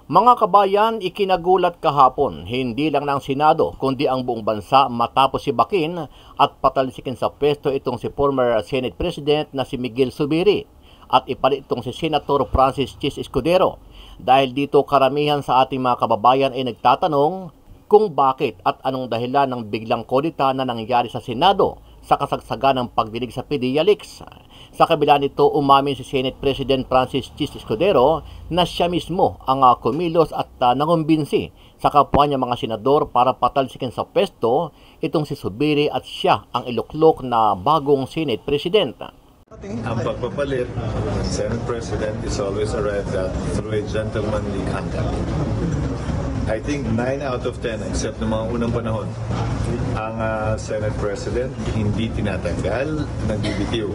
Mga kabayan, ikinagulat kahapon, hindi lang ng Senado kundi ang buong bansa matapos sibakin at patalsikin sa pwesto itong si former Senate President na si Miguel Zubiri at ipalit itong si Senator Francis Chis Escudero. Dahil dito karamihan sa ating mga kababayan ay nagtatanong kung bakit at anong dahilan ng biglang kodita na nangyari sa Senado sa kasagsagan ng pagdinig sa PDEA leaks. Sa kabila nito, umamin si Senate President Francis Chis Escudero na siya mismo ang kumilos at nangumbinsi sa kapwa niya mga senador para patalsikin sa pwesto itong si Zubiri at siya ang iluklok na bagong Senate President. Ang pagpapalit ng Senate President is always arrived at through a gentlemanly conduct. I think 9 out of 10, except ng mga unang panahon, ang Senate President hindi tinatanggal, nagbibitiw.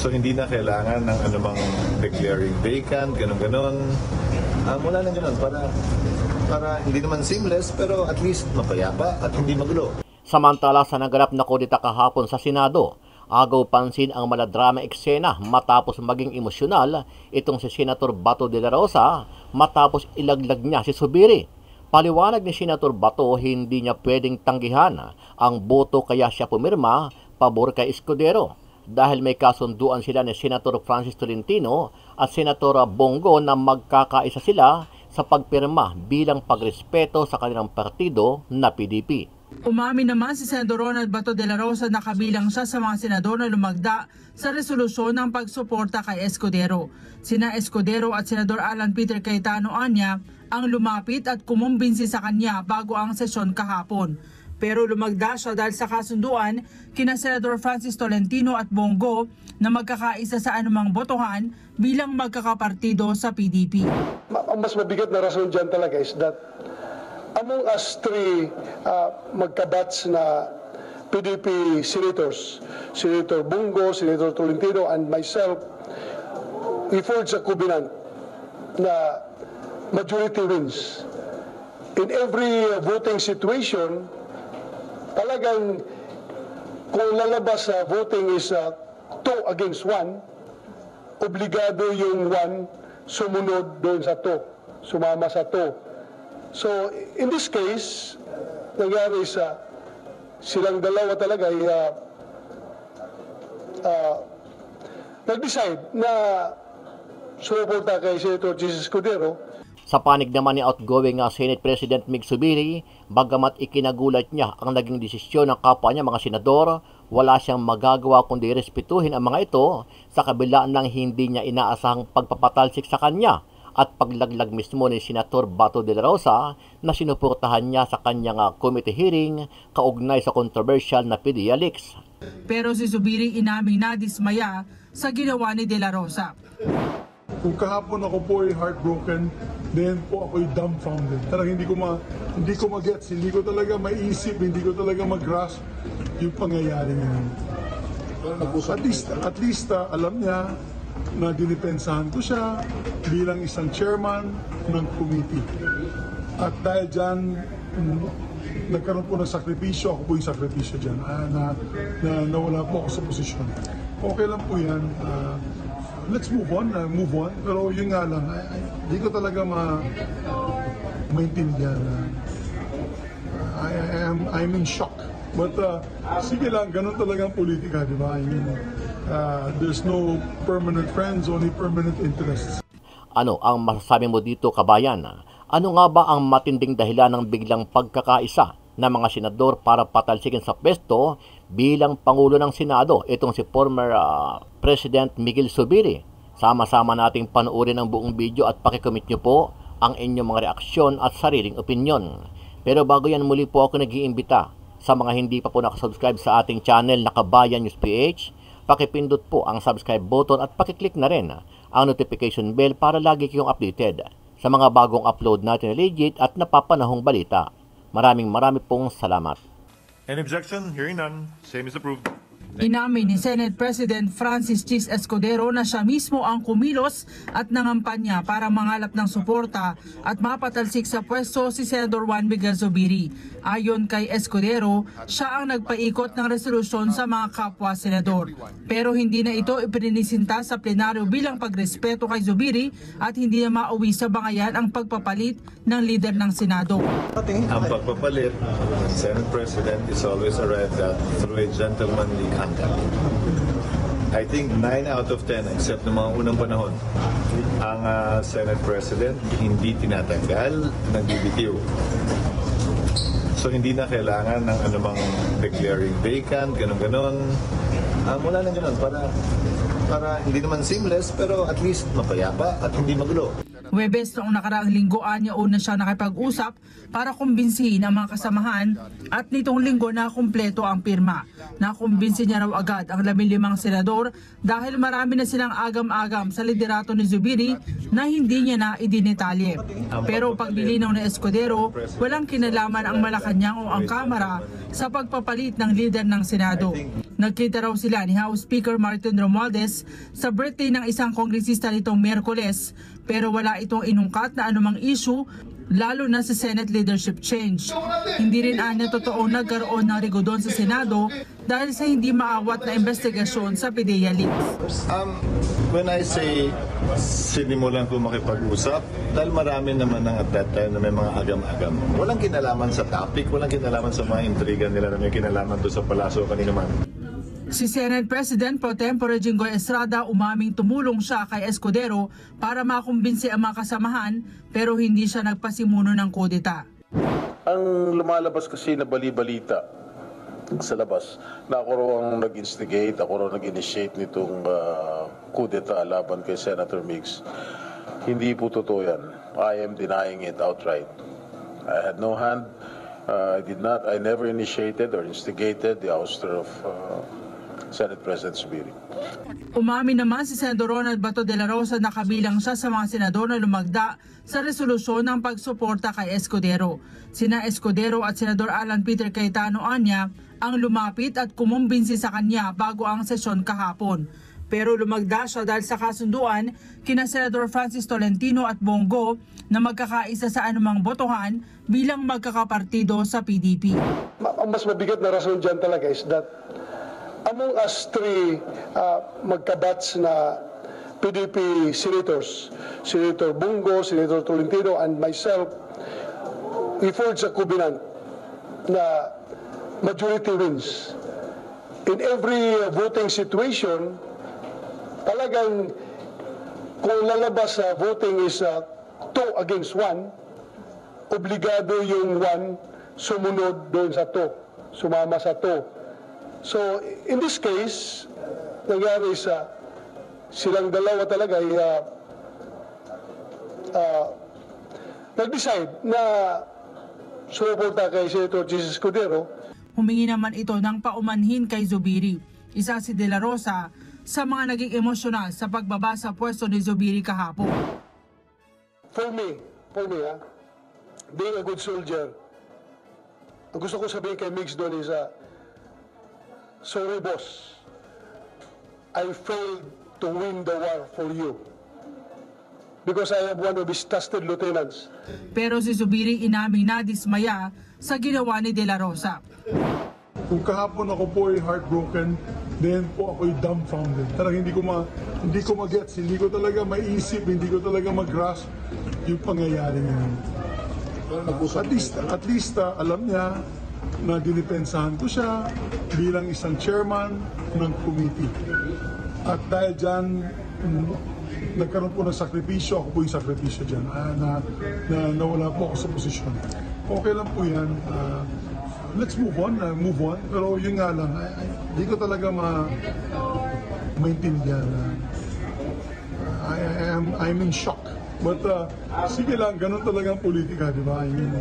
So hindi na kailangan ng anumang declaring vacant, ganon-ganon. Wala na ganon para hindi naman seamless, pero at least mapayapa at hindi magulo. Samantala sa naganap na kodita kahapon sa Senado, agaw pansin ang maladrama eksena matapos maging emosyonal itong si Senator Bato de la Rosa matapos ilaglag niya si Zubiri. Paliwanag ni Senator Bato, hindi niya pwedeng tanggihan ang boto kaya siya pumirma pabor kay Escudero dahil may kasunduan sila ni Senator Francis Tolentino at Senator Bongo na magkakaisa sila sa pagpirma bilang pagrespeto sa kanilang partido na PDP. Umamin naman si Senador Ronald Bato de la Rosa na kabilang siya sa mga senador na lumagda sa resolusyon ng pagsuporta kay Escudero. Sina Escudero at Senador Alan Peter Cayetano Anya ang lumapit at kumumbinsi sa kanya bago ang sesyon kahapon. Pero lumagda siya dahil sa kasunduan kina Senador Francis Tolentino at Bongo na magkakaisa sa anumang botohan bilang magkakapartido sa PDP. Ang mas mabigat na rason dyan talaga is that among us three magkabats na PDP senators, Senator Bongo, Senator Tolentino, and myself, we forged a covenant na majority wins. In every voting situation, talagang kung lalabas sa voting is 2 against 1, obligado yung 1 sumunod doon sa 2, sumama sa 2. So, in this case, nangyari silang dalawa talaga ay nag-decide na sumuporta kay Senator Chis Escudero. Sa panig naman ni outgoing Senate President Mig Zubiri, bagamat ikinagulat niya ang naging desisyon ng kapwa niya mga senador, wala siyang magagawa kundi respetuhin ang mga ito sa kabila ng hindi niya inaasahang pagpapatalsik sa kanya at paglaglag mismo ni Senator Bato de la Rosa na sinuportahan niya sa kanyang committee hearing kaugnay sa controversial na PDEA leaks. Pero si Zubiri inaming nadismaya sa ginawa ni de la Rosa. Kung kahapon ako po ay heartbroken, then po ako ay dumbfounded. Talagang hindi ko mag-gets, hindi ko talaga maisip, hindi ko talaga mag-grasp yung pangyayari ngayon. At least alam niya na dinipensahan ko siya bilang isang chairman ng committee. At dahil dyan, nagkaroon po ng sakripisyo, ako po yung sakripisyo dyan, na nawala po ako sa posisyon. Okay lang po yan. Let's move on. Pero yun nga lang, hindi ko talaga maintindihan. I'm in shock. But sige lang, ganun talaga ang politika, di ba? I mean, there's no permanent friends, only permanent interests. Ano ang masasabi mo dito, kabayan? Ano nga ba ang matinding dahilan ng biglang pagkakaisa ng mga senador para patalsikin sa pwesto bilang Pangulo ng Senado itong si former President Miguel Zubiri? Sama-sama nating panoorin ang buong video at pakikomment nyo po ang inyong mga reaksyon at sariling opinyon. Pero bago yan, muli po ako nag-iimbita sa mga hindi pa po nakasubscribe sa ating channel na Kabayan News PH, pakipindot po ang subscribe button at pakiclick na rin ang notification bell para lagi kayong updated sa mga bagong upload natin na legit at napapanahong balita. Maraming pong salamat. Any objection? Hearing none. Same is approved. Inamin ni Senate President Francis Chis Escudero na siya mismo ang kumilos at nangampanya para mangalap ng suporta at mapatalsik sa pwesto si Senador Juan Miguel Zubiri. Ayon kay Escudero, siya ang nagpaikot ng resolusyon sa mga kapwa senador. Pero hindi na ito ipininisinta sa plenaryo bilang pagrespeto kay Zubiri at hindi na mauwi sa bangayan ang pagpapalit ng lider ng Senado. Ang pagpapalit ng Senate President is always arrived at through a gentlemanly conduct. I think 9 out of 10, except ng mga unang panahon, ang Senate President hindi tinatanggal, nagbibitiw. So hindi na kailangan ng anumang declaring vacant, ganon-ganon. Wala na ganon para hindi naman seamless pero at least mapayapa at hindi magulo. Huwebes noong nakaraang linggo niya una siya nakipag-usap para kumbinsihin ang mga kasamahan at nitong linggo na kumpleto ang pirma. Nakumbinsi niya raw agad ang 15 senador dahil marami na silang agam-agam sa liderato ni Zubiri na hindi niya na idinetalye. Pero paglilinaw ni Escudero, walang kinalaman ang Malacanang o ang Kamara sa pagpapalit ng lider ng Senado. Nagkita raw sila ni House Speaker Martin Romualdez sa birthday ng isang kongresista nitong Miyerkules pero wala itong inungkat na anumang issue lalo na sa Senate leadership change. Hindi rin anya totoong nagkaroon ng rigodon sa Senado dahil sa hindi maawat na investigasyon sa PDEA leaks. When I say sinimulan ko makipag-usap, dahil marami naman at that time na may mga agam-agam. Walang kinalaman sa topic, walang kinalaman sa mga intriga nila na may kinalaman doon sa palaso kanina man. Si Senate President Pro Tempore Jinggoy Estrada umaming tumulong siya kay Escudero para makumbinsi ang mga kasamahan pero hindi siya nagpasimuno ng kudeta. Ang lumalabas kasi na bali-balita sa labas na ako raw ang nag-instigate, ako raw nag-initiate nitong kudeta laban kay Senator Migs. Hindi po totoo yan. I am denying it outright. I had no hand. I never initiated or instigated the ouster of Senate President Zubiri. Umamin naman si Senador Ronald Bato de la Rosa na kabilang siya sa mga senador na lumagda sa resolusyon ng pagsuporta kay Escudero. Sina Escudero at Senador Alan Peter Cayetano Anya ang lumapit at kumumbinsi sa kanya bago ang sesyon kahapon. Pero lumagda siya dahil sa kasunduan kina Senador Francis Tolentino at Bongo na magkakaisa sa anumang botohan bilang magkakapartido sa PDP. Ang mas mabigat na rason dyan talaga is that among us three magkabats na PDP senators, Senator Bongo, Senator Tolentino, and myself, we forged a covenant na majority wins. In every voting situation, talagang kung lalabas sa voting is 2 against 1, obligado yung 1 sumunod doon sa 2, sumama sa 2. So, in this case, nangyari silang dalawa talaga ay nag-decide na sumuporta kay Senator Jesus Escudero. Humingi naman ito ng paumanhin kay Zubiri. Isa si De La Rosa sa mga naging emosyonal sa pagbaba sa pwesto ni Zubiri kahapon. For me, being a good soldier, ang gusto ko sabihin kay Migs doon is, sorry boss, I failed to win the war for you because I am one of his trusted lieutenants. Pero si Zubiri inaming nadismaya sa ginawa ni De La Rosa. Kung kahapon ako po ay heartbroken, then po ako'y dumbfounded. Talagang hindi ko mag-gets, hindi ko talaga maisip, hindi ko talaga mag-grasp yung pangyayari niya. At least alam niya na dinipensahan ko siya bilang isang chairman ng committee. At dahil dyan, nagkaroon po ng sakripisyo, ako po yung sakripisyo dyan, na nawala po ako sa posisyon. Okay lang po yan. Let's move on. Pero yun nga lang, hindi ko talaga maintindihan. I'm in shock. But sige lang, ganun talaga ang politika, di ba? I mean,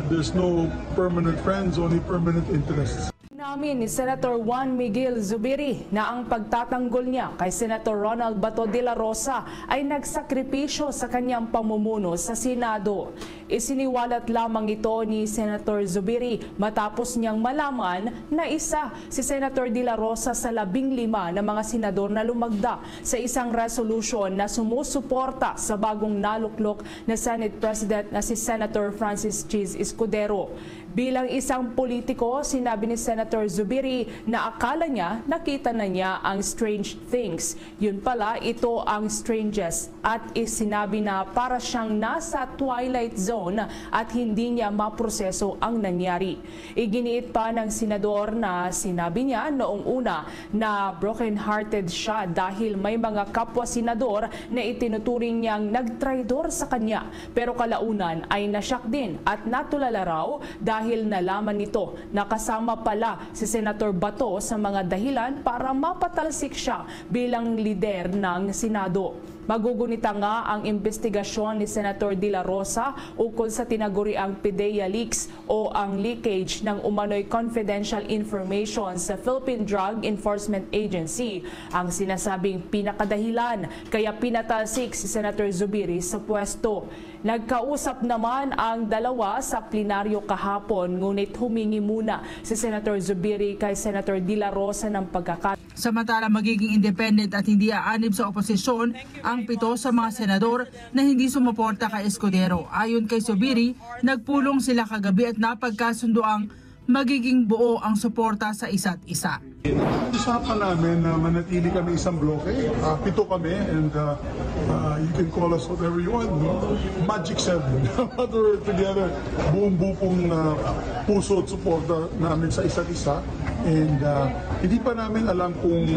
there's no permanent friends, only permanent interests. Now, Inamin ni Senator Juan Miguel Zubiri na ang pagtatanggol niya kay Senator Ronald Bato de la Rosa ay nagsakripisyo sa kanyang pamumuno sa Senado. Isiniwalat lamang ito ni Senator Zubiri matapos niyang malaman na isa si Senator de la Rosa sa 15 na mga senador na lumagda sa isang resolution na sumusuporta sa bagong naluklok na Senate President na si Senator Francis Cheese Escudero. Bilang isang politiko, sinabi ni Senator Zubiri na akala niya nakita na niya ang strange things. Yun pala, ito ang strangest at sinabi na para siyang nasa twilight zone at hindi niya maproseso ang nangyari. Iginiit pa ng senador na sinabi niya noong una na broken-hearted siya dahil may mga kapwa-senador na itinuturing niyang nagtraidor sa kanya. Pero kalaunan ay nasyak din at natulala raw dahil nalaman nito na kasama pala si Senator Bato sa mga dahilan para mapatalsik siya bilang lider ng Senado. Magugunita nga ang investigasyon ni Senator De La Rosa ukol sa tinaguriang PDEA leaks o ang leakage ng umano'y confidential information sa Philippine Drug Enforcement Agency, ang sinasabing pinakadahilan kaya pinatalsik si Senator Zubiri sa pwesto. Nagkausap naman ang dalawa sa plenaryo kahapon, ngunit humingi muna si Senator Zubiri kay Senator De La Rosa ng pagkakataon. Samantala magiging independent at hindi aanib sa oposisyon ang 7 sa mga senador na hindi sumuporta kay Escudero. Ayon kay Zubiri, nagpulong sila kagabi at napagkasundo ang magiging buo ang suporta sa isa't isa. Usapan namin na manatili kami isang bloke, 7 kami, and you can call us whatever you want, no? Magic 7. We're together, buong-buo pong puso at suporta namin sa isa't isa. And hindi pa namin alam kung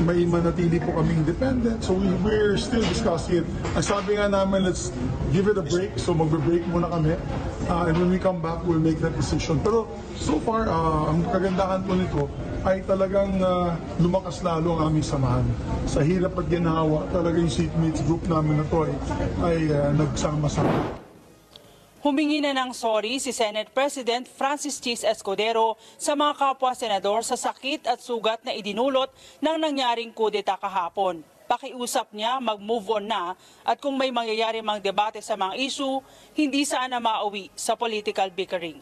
may manatili po kami independent, so we're still discussing it. Ang sabi nga namin, let's give it a break, so magbe-break muna kami. And when we come back, we'll make that decision. Pero so far, ang kagandahan po nito ay talagang lumakas lalo ang aming samahan. Sa hirap at ginawa, talaga yung seatmates group namin na to ay nagsama-sama. Humingi na ng sorry si Senate President Francis Cheese Escudero sa mga kapwa-senador sa sakit at sugat na idinulot ng nangyaring kudeta kahapon. Pakiusap niya mag-move on na at kung may mangyayari mang debate sa mga issue, hindi sana mauwi sa political bickering.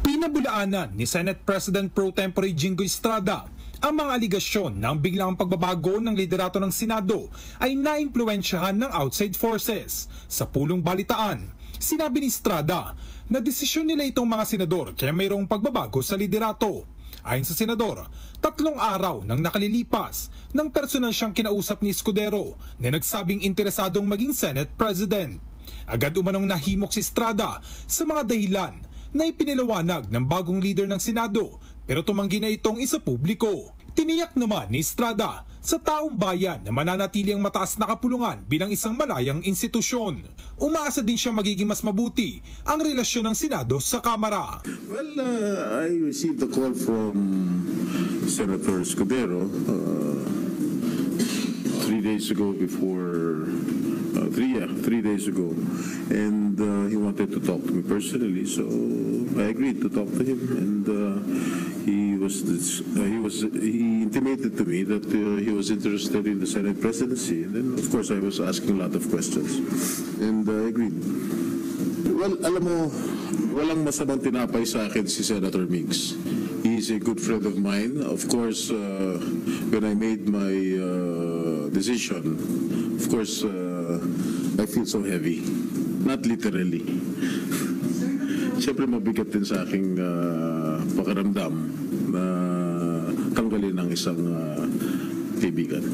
Pinabulaanan ni Senate President Pro Tempore Jingoy Estrada ang mga aligasyon ng biglang pagbabago ng liderato ng Senado ay naimpluwensyahan ng outside forces. Sa pulong balitaan, sinabi ni Estrada na desisyon nila itong mga senador kaya mayroong pagbabago sa liderato. Ayon sa senador, 3 araw nang nakalilipas ng personal siyang kinausap ni Escudero na nagsabing interesadong maging Senate President. Agad umanong nahimok si Estrada sa mga dahilan na ipiniliwanag ng bagong leader ng Senado pero tumanggi na itong isa publiko. Tiniyak naman ni Estrada sa taong bayan na mananatili ang mataas na kapulungan bilang isang malayang institusyon. Umaasa din siya magiging mas mabuti ang relasyon ng Senado sa Kamara. Well, I received a call from Senator Escudero 3 days ago before, 3 days ago, and he wanted to talk to me personally, so I agreed to talk to him, and he intimated to me that he was interested in the Senate presidency, and then of course I was asking a lot of questions, and I agreed. Well, alam mo, walang masamang tinapay sa akin si Senator Migs. He's a good friend of mine. Of course, when I made my decision, of course, I feel so heavy. Not literally. Siyempre mabigat din sa aking pakiramdam na tanggalin ng isang kaibigan.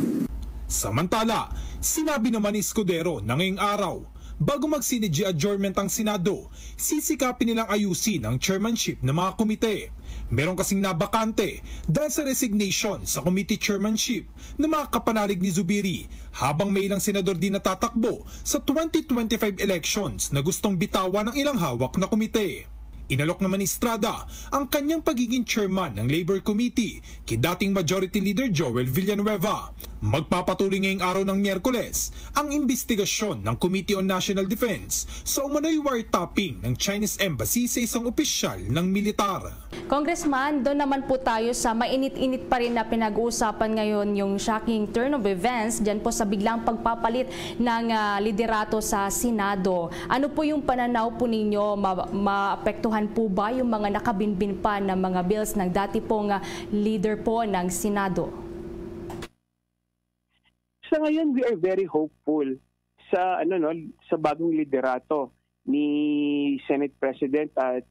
Samantala, sinabi naman ni Escudero na ngayong araw, bago mag-CNG adjournment ang Senado, sisikapin nilang ayusin ang chairmanship ng mga komite. Meron kasing nabakante dahil sa resignation sa committee chairmanship ng mga kapanalig ni Zubiri, habang may ilang senador din natatakbo sa 2025 elections na gustong bitawan ng ilang hawak na komite. Inalok naman ni Estrada ang kanyang pagiging chairman ng Labor Committee kay dating Majority Leader Joel Villanueva. Magpapatuloy ngayong araw ng Miyerkules ang investigasyon ng Committee on National Defense sa umano'y wiretapping ng Chinese Embassy sa isang opisyal ng militar. Congressman, doon naman po tayo sa mainit-init pa rin na pinag-uusapan ngayon yung shocking turn of events dyan po sa biglang pagpapalit ng liderato sa Senado. Ano po yung pananaw po ninyo? Maapektuhan po ba yung mga nakabinbin pa ng mga bills ng dati pong leader po ng Senado? Sa ngayon, we are very hopeful sa sa bagong liderato ni Senate President at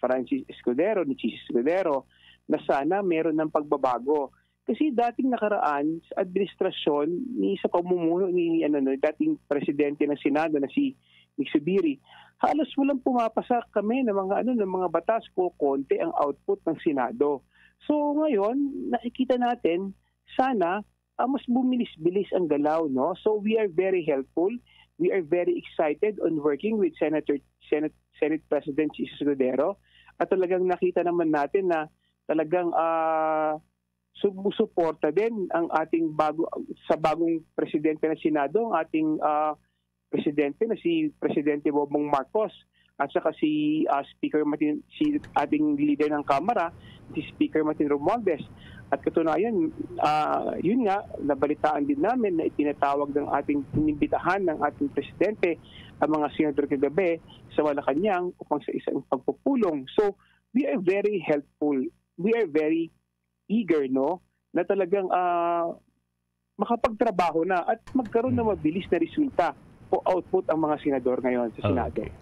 Francis Escudero, ni Chis Escudero, na sana meron ng pagbabago. Kasi dating nakaraan sa administrasyon ni sa pamumuno ni dating presidente ng Senado na si Nick Zubiri, halos walang pumapasa kami ng mga batas ko, konti ang output ng Senado. So ngayon, nakikita natin sana mas bumilis-bilis ang galaw, no? So we are very helpful. We are very excited on working with Senate President Chis Escudero, at talagang nakita naman natin na talagang sumusuporta din ang ating bagong presidente ng Senado, ang ating presidente na si Presidente Bongbong Marcos, at saka si ating leader ng Kamara, si Speaker Martin Romualdez. At katunayan, yun nga, nabalitaan din namin na itinatawag ng ating inimbitahan ng ating presidente ang mga senador kagabi sa Malacanang upang sa isang pagpupulong. So, we are very helpful. We are very eager, no, na talagang makapagtrabaho na at magkaroon ng mabilis na resulta o output ang mga senador ngayon sa Senado. Okay.